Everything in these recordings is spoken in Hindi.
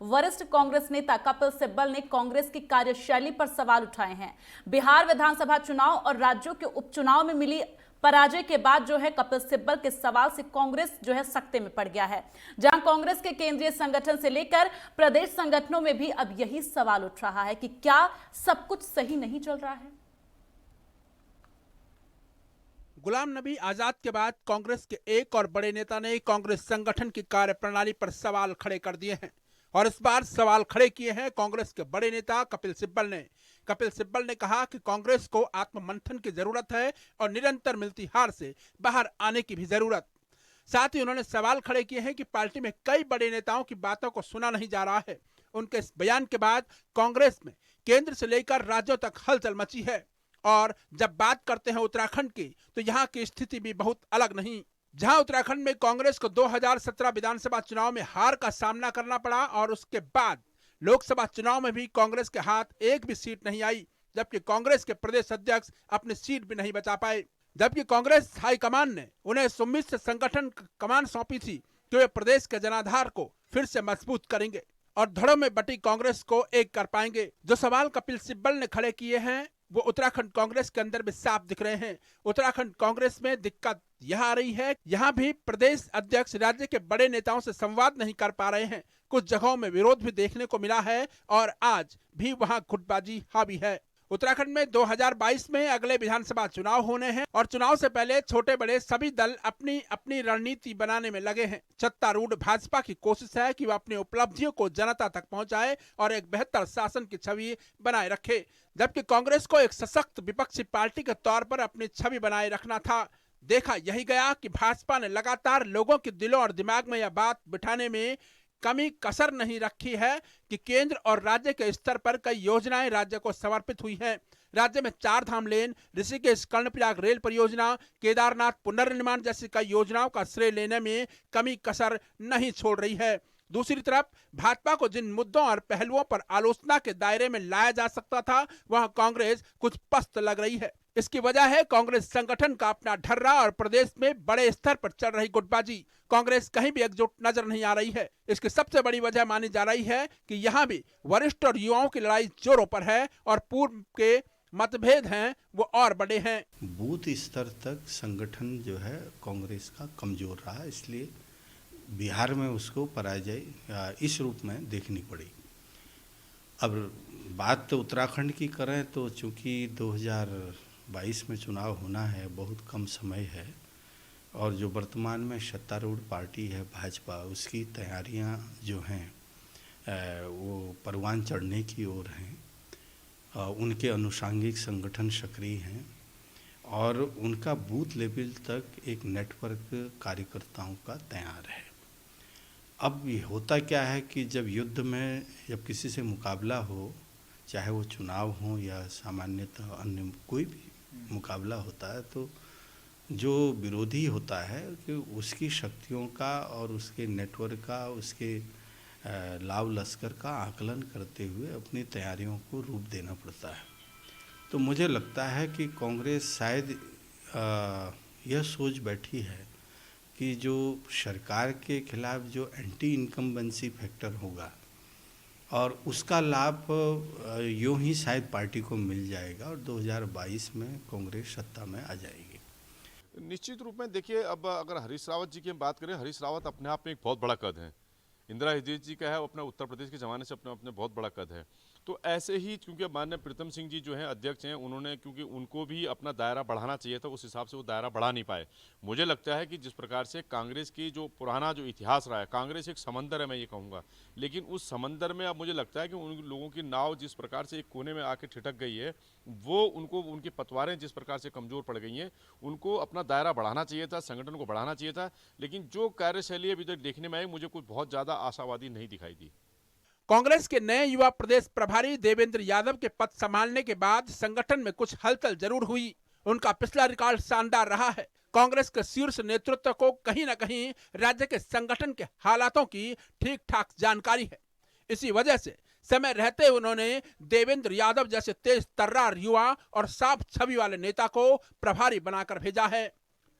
वरिष्ठ कांग्रेस नेता कपिल सिब्बल ने कांग्रेस की कार्यशैली पर सवाल उठाए हैं। बिहार विधानसभा चुनाव और राज्यों के उपचुनाव में मिली पराजय के बाद जो है कपिल सिब्बल के सवाल से कांग्रेस जो है सकते में पड़ गया है। जहां कांग्रेस के केंद्रीय संगठन से लेकर प्रदेश संगठनों में भी अब यही सवाल उठ रहा है कि क्या सब कुछ सही नहीं चल रहा है। गुलाम नबी आजाद के बाद कांग्रेस के एक और बड़े नेता ने कांग्रेस संगठन की कार्यप्रणाली पर सवाल खड़े कर दिए हैं और इस बार सवाल खड़े किए हैं कांग्रेस के बड़े नेता कपिल सिब्बल ने। कपिल सिब्बल ने कहा कि कांग्रेस को आत्ममंथन की जरूरत है और निरंतर मिलती हार से बाहर आने की भी जरूरत। साथ ही उन्होंने सवाल खड़े किए हैं कि पार्टी में कई बड़े नेताओं की बातों को सुना नहीं जा रहा है। उनके इस बयान के बाद कांग्रेस में केंद्र से लेकर राज्यों तक हलचल मची है और जब बात करते हैं उत्तराखंड की तो यहाँ की स्थिति भी बहुत अलग नहीं। जहां उत्तराखंड में कांग्रेस को 2017 विधानसभा चुनाव में हार का सामना करना पड़ा और उसके बाद लोकसभा चुनाव में भी कांग्रेस के हाथ एक भी सीट नहीं आई, जबकि कांग्रेस के प्रदेश अध्यक्ष अपनी सीट भी नहीं बचा पाए। जबकि कांग्रेस हाईकमान ने उन्हें सुमिश्र संगठन कमान सौंपी थी कि वे प्रदेश के जनाधार को फिर से मजबूत करेंगे और धड़ों में बटी कांग्रेस को एक कर पाएंगे। जो सवाल कपिल सिब्बल ने खड़े किए हैं वो उत्तराखंड कांग्रेस के अंदर भी साफ दिख रहे हैं। उत्तराखंड कांग्रेस में दिक्कत यह आ रही है, यहाँ भी प्रदेश अध्यक्ष राज्य के बड़े नेताओं से संवाद नहीं कर पा रहे हैं। कुछ जगहों में विरोध भी देखने को मिला है और आज भी वहाँ गुटबाजी हावी है। उत्तराखंड में 2022 में अगले विधानसभा चुनाव होने हैं और चुनाव से पहले छोटे बड़े सभी दल अपनी अपनी रणनीति बनाने में लगे हैं। सत्तारूढ़ भाजपा की कोशिश है कि वह अपनी उपलब्धियों को जनता तक पहुंचाए और एक बेहतर शासन की छवि बनाए रखे, जबकि कांग्रेस को एक सशक्त विपक्षी पार्टी के तौर पर अपनी छवि बनाए रखना था। देखा यही गया कि भाजपा ने लगातार लोगों के दिलों और दिमाग में यह बात बिठाने में कमी कसर नहीं रखी है कि केंद्र और राज्य के स्तर पर कई योजनाएं राज्य को समर्पित हुई हैं। राज्य में 4 धाम लेन, ऋषिकेश कर्णप्रयाग रेल परियोजना, केदारनाथ पुनर्निर्माण जैसी कई योजनाओं का श्रेय लेने में कमी कसर नहीं छोड़ रही है। दूसरी तरफ भाजपा को जिन मुद्दों और पहलुओं पर आलोचना के दायरे में लाया जा सकता था वह कांग्रेस कुछ पस्त लग रही है। इसकी वजह है कांग्रेस संगठन का अपना ढर्रा और प्रदेश में बड़े स्तर पर चल रही गुटबाजी। कांग्रेस कहीं भी एकजुट नजर नहीं आ रही है। इसकी सबसे बड़ी वजह मानी जा रही है कि यहाँ भी वरिष्ठ और युवाओं की लड़ाई जोरों पर है और पूर्व के मतभेद हैं वो और बड़े हैं। बूथ स्तर तक संगठन जो है कांग्रेस का कमजोर रहा, इसलिए बिहार में उसको पराजय इस रूप में देखनी पड़ी। अब बात तो उत्तराखंड की करें तो चूंकि 2022 में चुनाव होना है, बहुत कम समय है और जो वर्तमान में सत्तारूढ़ पार्टी है भाजपा, उसकी तैयारियां जो हैं वो परवान चढ़ने की ओर हैं। उनके अनुषांगिक संगठन सक्रिय हैं और उनका बूथ लेवल तक एक नेटवर्क कार्यकर्ताओं का तैयार है। अब ये होता क्या है कि जब युद्ध में जब किसी से मुकाबला हो, चाहे वो चुनाव हो या सामान्यतः अन्य कोई भी मुकाबला होता है, तो जो विरोधी होता है कि उसकी शक्तियों का और उसके नेटवर्क का, उसके लाव लश्कर का आकलन करते हुए अपनी तैयारियों को रूप देना पड़ता है। तो मुझे लगता है कि कांग्रेस शायद यह सोच बैठी है कि जो सरकार के खिलाफ जो एंटी इनकम्बेंसी फैक्टर होगा और उसका लाभ यूँ ही शायद पार्टी को मिल जाएगा और 2022 में कांग्रेस सत्ता में आ जाएगी। निश्चित रूप में देखिए, अब अगर हरीश रावत जी की हम बात करें, हरीश रावत अपने आप में एक बहुत बड़ा कद है। इंदिरा हृदय जी का है, अपने उत्तर प्रदेश के ज़माने से अपने बहुत बड़ा कद है। तो ऐसे ही क्योंकि माननीय प्रीतम सिंह जी जो हैं अध्यक्ष हैं, उन्होंने क्योंकि उनको भी अपना दायरा बढ़ाना चाहिए था, उस हिसाब से वो दायरा बढ़ा नहीं पाए। मुझे लगता है कि जिस प्रकार से कांग्रेस की जो पुराना जो इतिहास रहा है, कांग्रेस एक समंदर है मैं ये कहूँगा, लेकिन उस समंदर में अब मुझे लगता है कि उन लोगों की नाव जिस प्रकार से एक कोने में आके ठिठक गई है, वो उनको उनकी पतवारें जिस प्रकार से कमज़ोर पड़ गई हैं, उनको अपना दायरा बढ़ाना चाहिए था, संगठन को बढ़ाना चाहिए था। लेकिन जो कार्यशैली अभी तक देखने में आई, मुझे कुछ बहुत ज़्यादा आशावादी नहीं दिखाई दी। कांग्रेस के नए युवा प्रदेश प्रभारी देवेंद्र यादव के पद संभालने के बाद संगठन में कुछ हलचल जरूर हुई। उनका पिछला रिकॉर्ड शानदार रहा है। कांग्रेस के शीर्ष नेतृत्व को कहीं न कहीं राज्य के संगठन के हालातों की ठीक ठाक जानकारी है। इसी वजह से समय रहते उन्होंने देवेंद्र यादव जैसे तेज तर्रार युवा और साफ छवि वाले नेता को प्रभारी बनाकर भेजा है।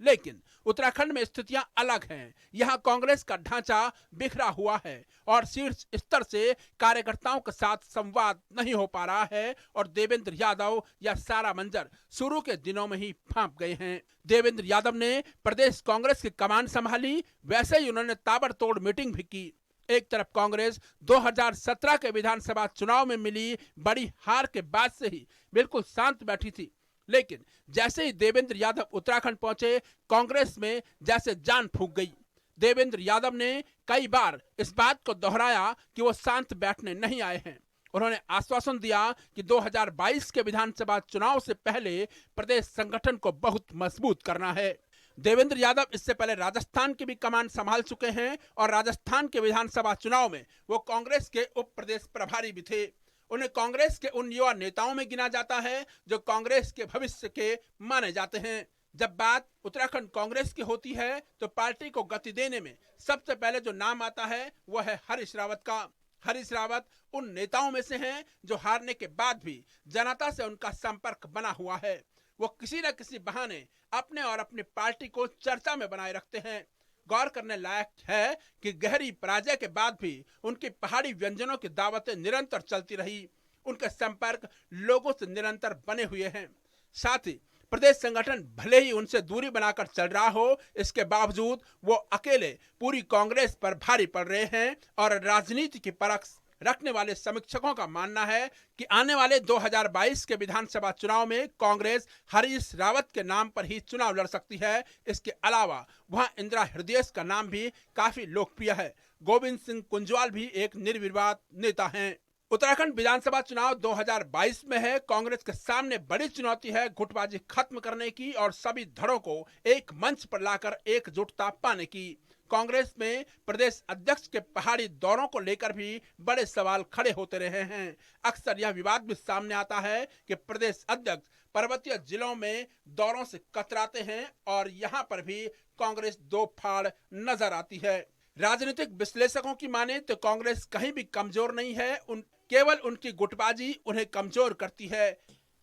लेकिन उत्तराखंड में स्थितियां अलग हैं। यहां कांग्रेस का ढांचा बिखरा हुआ है और शीर्ष स्तर से कार्यकर्ताओं के साथ संवाद नहीं हो पा रहा है और देवेंद्र यादव या सारा मंजर शुरू के दिनों में ही फांप गए हैं। देवेंद्र यादव ने प्रदेश कांग्रेस की कमान संभाली, वैसे ही उन्होंने ताबड़तोड़ मीटिंग भी की। एक तरफ कांग्रेस 2017 के विधानसभा चुनाव में मिली बड़ी हार के बाद से ही बिल्कुल शांत बैठी थी, लेकिन जैसे ही देवेंद्र यादव उत्तराखंड पहुंचे, कांग्रेस में जैसे जान फूंक गई। देवेंद्र यादव ने कई बार इस बात को दोहराया कि वो शांत बैठने नहीं आए हैं। उन्होंने आश्वासन दिया कि 2022 के विधानसभा चुनाव से पहले प्रदेश संगठन को बहुत मजबूत करना है। देवेंद्र यादव इससे पहले राजस्थान की भी कमान संभाल चुके हैं और राजस्थान के विधानसभा चुनाव में वो कांग्रेस के उप प्रदेश प्रभारी भी थे। उन्हें कांग्रेस के उन युवा नेताओं में गिना जाता है जो कांग्रेस के भविष्य के माने जाते हैं। जब बात उत्तराखंड कांग्रेस की होती है तो पार्टी को गति देने में सबसे पहले जो नाम आता है वह है हरीश रावत का। हरीश रावत उन नेताओं में से हैं जो हारने के बाद भी जनता से उनका संपर्क बना हुआ है। वो किसी न किसी बहाने अपने और अपनी पार्टी को चर्चा में बनाए रखते हैं। गौर करने लायक है कि गहरी पराजय के बाद भी उनकी पहाड़ी व्यंजनों की दावतें निरंतर चलती रही। उनके संपर्क लोगों से निरंतर बने हुए हैं। साथ ही प्रदेश संगठन भले ही उनसे दूरी बनाकर चल रहा हो, इसके बावजूद वो अकेले पूरी कांग्रेस पर भारी पड़ रहे हैं और राजनीति की परख रखने वाले समीक्षकों का मानना है कि आने वाले 2022 के विधानसभा चुनाव में कांग्रेस हरीश रावत के नाम पर ही चुनाव लड़ सकती है। इसके अलावा वहां इंदिरा हृदय का नाम भी काफी लोकप्रिय है। गोविंद सिंह कुंजवाल भी एक निर्विवाद नेता हैं। उत्तराखंड विधानसभा चुनाव 2022 में है। कांग्रेस के सामने बड़ी चुनौती है गुटबाजी खत्म करने की और सभी धड़ों को एक मंच पर लाकर एकजुटता पाने की। कांग्रेस में प्रदेश अध्यक्ष के पहाड़ी दौरों को लेकर भी बड़े सवाल खड़े होते रहे हैं। अक्सर यह विवाद भी सामने आता है कि प्रदेश अध्यक्ष पर्वतीय जिलों में दौरों से कतराते हैं और यहां पर भी कांग्रेस दो फाड़ नजर आती है। राजनीतिक विश्लेषकों की माने तो कांग्रेस कहीं भी कमजोर नहीं है, केवल उनकी गुटबाजी उन्हें कमजोर करती है।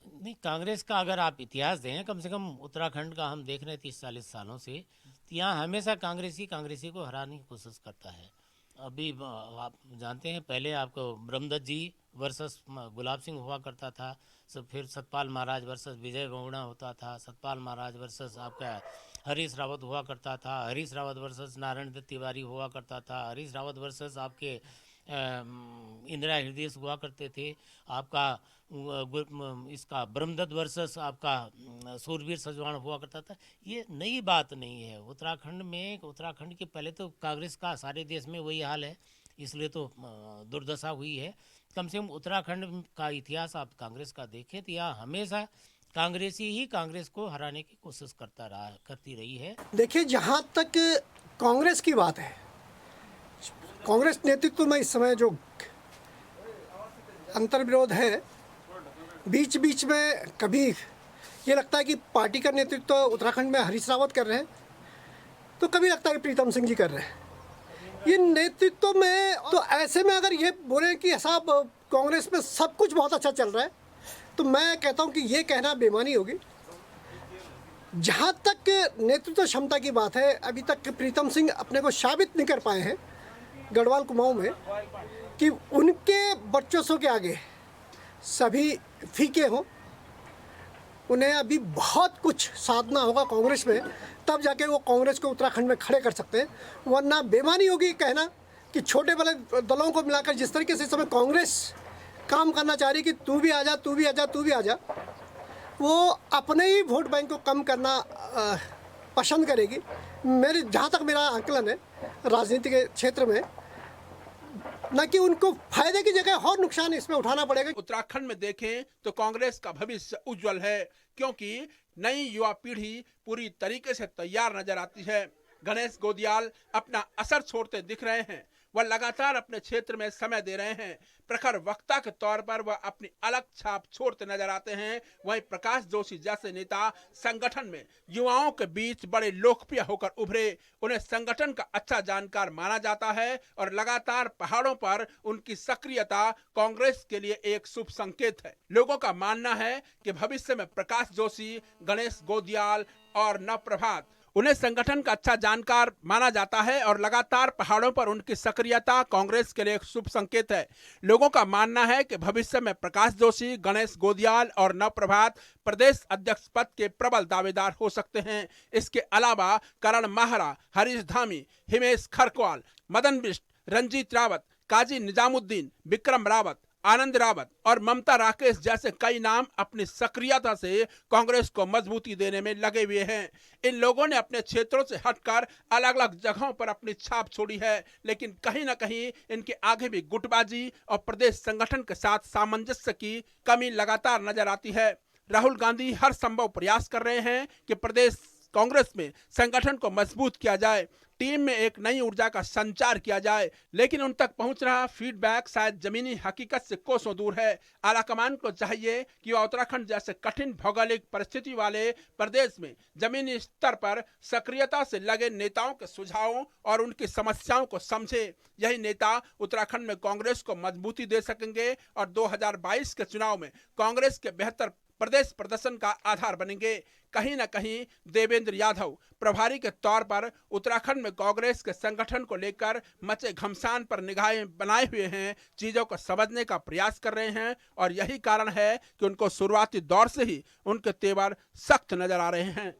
नहीं, कांग्रेस का अगर आप इतिहास दें, कम से कम उत्तराखंड का हम देख रहे 30-40 सालों से, तो यहाँ हमेशा कांग्रेसी को हराने की कोशिश करता है। अभी आप जानते हैं, पहले आपको ब्रह्मदत्त जी वर्सेस गुलाब सिंह हुआ करता था, फिर सतपाल महाराज वर्सेस विजय गौड़ा होता था, सतपाल महाराज वर्सेस आपका हरीश रावत हुआ करता था, हरीश रावत वर्सेस नारायण दत्त तिवारी हुआ करता था, हरीश रावत वर्सेस आपके इंदिरा हृदय हुआ करते थे, आपका इसका ब्रह्मदत्त वर्सेस आपका सूरवीर सजवाण हुआ करता था। ये नई बात नहीं है उत्तराखंड में। उत्तराखंड के पहले तो कांग्रेस का सारे देश में वही हाल है, इसलिए तो दुर्दशा हुई है। कम से कम उत्तराखंड का इतिहास आप कांग्रेस का देखें तो यहाँ हमेशा कांग्रेसी ही कांग्रेस को हराने की कोशिश करती रही है। देखिए, जहाँ तक कांग्रेस की बात है, कांग्रेस नेतृत्व में इस समय जो अंतर्विरोध है, बीच बीच में कभी ये लगता है कि पार्टी का नेतृत्व उत्तराखंड में हरीश रावत कर रहे हैं, तो कभी लगता है कि प्रीतम सिंह जी कर रहे हैं। ये नेतृत्व में तो ऐसे में अगर ये बोलें कि साहब कांग्रेस में सब कुछ बहुत अच्छा चल रहा है, तो मैं कहता हूँ कि ये कहना बेईमानी होगी। जहाँ तक नेतृत्व क्षमता की बात है, अभी तक प्रीतम सिंह अपने को साबित नहीं कर पाए हैं गढ़वाल कुमाऊं में कि उनके वर्चस्व के आगे सभी फीके हों। उन्हें अभी बहुत कुछ साधना होगा कांग्रेस में, तब जाके वो कांग्रेस को उत्तराखंड में खड़े कर सकते हैं। वरना बेईमानी होगी कहना कि छोटे बड़े दलों को मिलाकर जिस तरीके से इस समय कांग्रेस काम करना चाह रही कि तू भी आ जा, तू भी आ जा, तू भी आ जा, वो अपने ही वोट बैंक को कम करना पसंद करेगी। मेरी जहाँ तक मेरा आकलन है राजनीति के क्षेत्र में, न कि उनको फायदे की जगह और नुकसान इसमें उठाना पड़ेगा। उत्तराखंड में देखें तो कांग्रेस का भविष्य उज्जवल है, क्योंकि नई युवा पीढ़ी पूरी तरीके से तैयार नजर आती है। गणेश गोदियाल अपना असर छोड़ते दिख रहे हैं। वह लगातार अपने क्षेत्र में समय दे रहे हैं। प्रखर वक्ता के तौर पर वह अपनी अलग छाप छोड़ते नजर आते हैं। वहीं प्रकाश जोशी जैसे नेता संगठन में युवाओं के बीच बड़े लोकप्रिय होकर उभरे। उन्हें संगठन का अच्छा जानकार माना जाता है और लगातार पहाड़ों पर उनकी सक्रियता कांग्रेस के लिए एक शुभ संकेत है। लोगों का मानना है कि भविष्य में प्रकाश जोशी, गणेश गोदियाल और नवप्रभात उन्हें संगठन का अच्छा जानकार माना जाता है और लगातार पहाड़ों पर उनकी सक्रियता कांग्रेस के लिए एक शुभ संकेत है। लोगों का मानना है कि भविष्य में प्रकाश जोशी, गणेश गोदियाल और नवप्रभात प्रदेश अध्यक्ष पद के प्रबल दावेदार हो सकते हैं। इसके अलावा करण माहरा, हरीश धामी, हिमेश खरकवाल, मदन बिष्ट, रंजीत रावत, काजी निजामुद्दीन, विक्रम रावत, आनंद रावत और ममता राकेश जैसे कई नाम अपनी सक्रियता से कांग्रेस को मजबूती देने में लगे हुए हैं। इन लोगों ने अपने क्षेत्रों से हटकर अलग अलग जगहों पर अपनी छाप छोड़ी है, लेकिन कहीं ना कहीं इनके आगे भी गुटबाजी और प्रदेश संगठन के साथ सामंजस्य की कमी लगातार नजर आती है। राहुल गांधी हर संभव प्रयास कर रहे हैं कि प्रदेश कांग्रेस में संगठन को मजबूत किया जाए, टीम में एक नई ऊर्जा का संचार किया जाए, लेकिन उन तक पहुंच रहा फीडबैक शायद जमीनी हकीकत से कोसों दूर है। आलाकमान को चाहिए कि वह उत्तराखंड जैसे कठिन भौगोलिक परिस्थिति वाले प्रदेश में जमीनी स्तर पर सक्रियता से लगे नेताओं के सुझावों और उनकी समस्याओं को समझे। यही नेता उत्तराखंड में कांग्रेस को मजबूती दे सकेंगे और 2022 के चुनाव में कांग्रेस के बेहतर प्रदेश प्रदर्शन का आधार बनेंगे। कहीं न कहीं देवेंद्र यादव प्रभारी के तौर पर उत्तराखंड में कांग्रेस के संगठन को लेकर मचे घमसान पर निगाहें बनाए हुए हैं, चीजों को समझने का प्रयास कर रहे हैं और यही कारण है कि उनको शुरुआती दौर से ही उनके तेवर सख्त नजर आ रहे हैं।